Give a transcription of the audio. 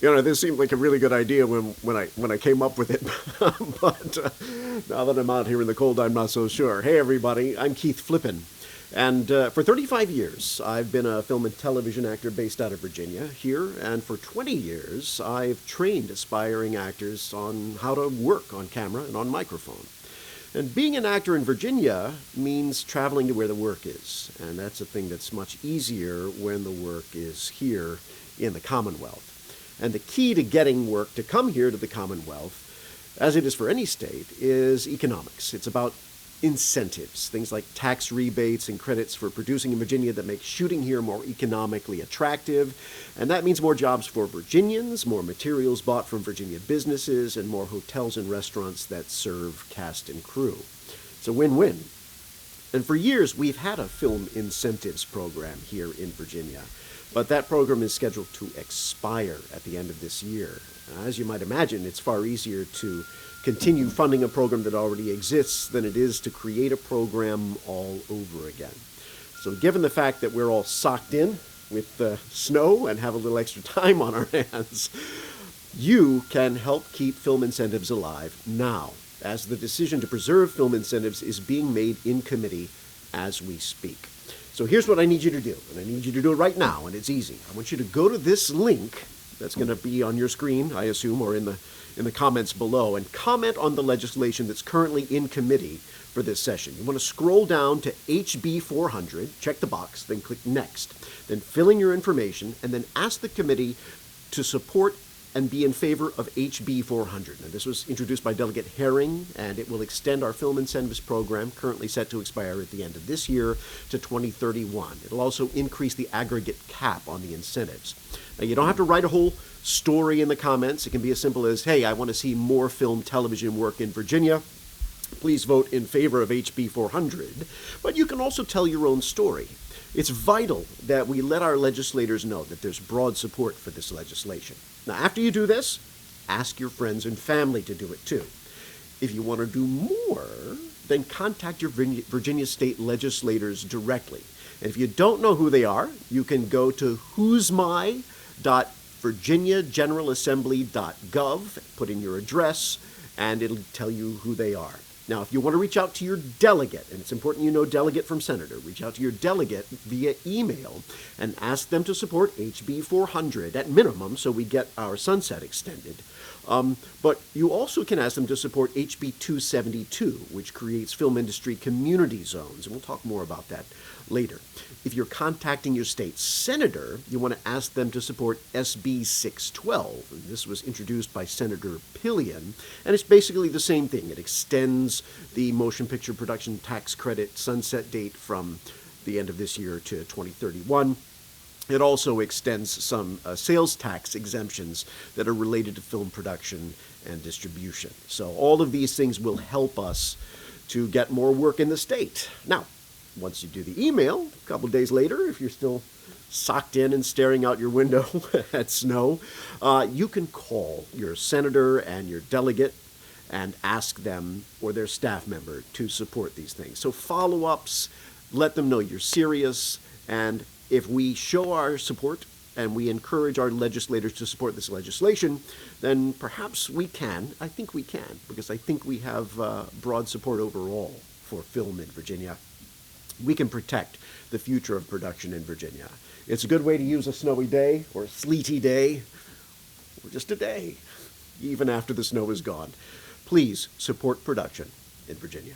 This seemed like a really good idea when I came up with it, but now that I'm out here in the cold, I'm not so sure. Hey, everybody, I'm Keith Flippin, and for 35 years, I've been a film and television actor based out of Virginia here, and for 20 years, I've trained aspiring actors on how to work on camera and on microphone. And being an actor in Virginia means traveling to where the work is, and that's a thing that's much easier when the work is here in the Commonwealth. And the key to getting work to come here to the Commonwealth, as it is for any state, is economics. It's about incentives, things like tax rebates and credits for producing in Virginia that make shooting here more economically attractive. And that means more jobs for Virginians, more materials bought from Virginia businesses, and more hotels and restaurants that serve cast and crew. It's a win-win. And for years, we've had a film incentives program here in Virginia. But that program is scheduled to expire at the end of this year. As you might imagine, it's far easier to continue funding a program that already exists than it is to create a program all over again. So given the fact that we're all socked in with snow and have a little extra time on our hands, you can help keep film incentives alive now, as the decision to preserve film incentives is being made in committee as we speak. So here's what I need you to do, and I need you to do it right now, and it's easy. I want you to go to this link that's going to be on your screen, I assume, or in the comments below, and comment on the legislation that's currently in committee for this session. You want to scroll down to HB 400, check the box, then click Next, then fill in your information, and then ask the committee to support and be in favor of HB 400. Now, this was introduced by Delegate Herring, and it will extend our film incentives program, currently set to expire at the end of this year, to 2031. It'll also increase the aggregate cap on the incentives. Now, you don't have to write a whole story in the comments. It can be as simple as, hey, I want to see more film television work in Virginia. Please vote in favor of HB 400. But you can also tell your own story. It's vital that we let our legislators know that there's broad support for this legislation. Now, after you do this, ask your friends and family to do it too. If you want to do more, then contact your Virginia state legislators directly. And if you don't know who they are, you can go to whosmy.virginiageneralassembly.gov, put in your address, and it'll tell you who they are. Now, if you want to reach out to your delegate, and it's important you know delegate from senator, reach out to your delegate via email and ask them to support HB 400 at minimum so we get our sunset extended. But you also can ask them to support HB 272, which creates film industry community zones, and we'll talk more about that later. If you're contacting your state senator, you want to ask them to support SB 612. And this was introduced by Senator Pillion, and it's basically the same thing. It extends the motion picture production tax credit sunset date from the end of this year to 2031. It also extends some sales tax exemptions that are related to film production and distribution. So all of these things will help us to get more work in the state. Now, once you do the email, a couple days later, if you're still socked in and staring out your window at snow, you can call your senator and your delegate and ask them or their staff member to support these things. So follow-ups, let them know you're serious, and if we show our support and we encourage our legislators to support this legislation, then perhaps we can. I think we can, because I think we have broad support overall for film in Virginia. We can protect the future of production in Virginia. It's a good way to use a snowy day or a sleety day or just a day, even after the snow is gone. Please support production in Virginia.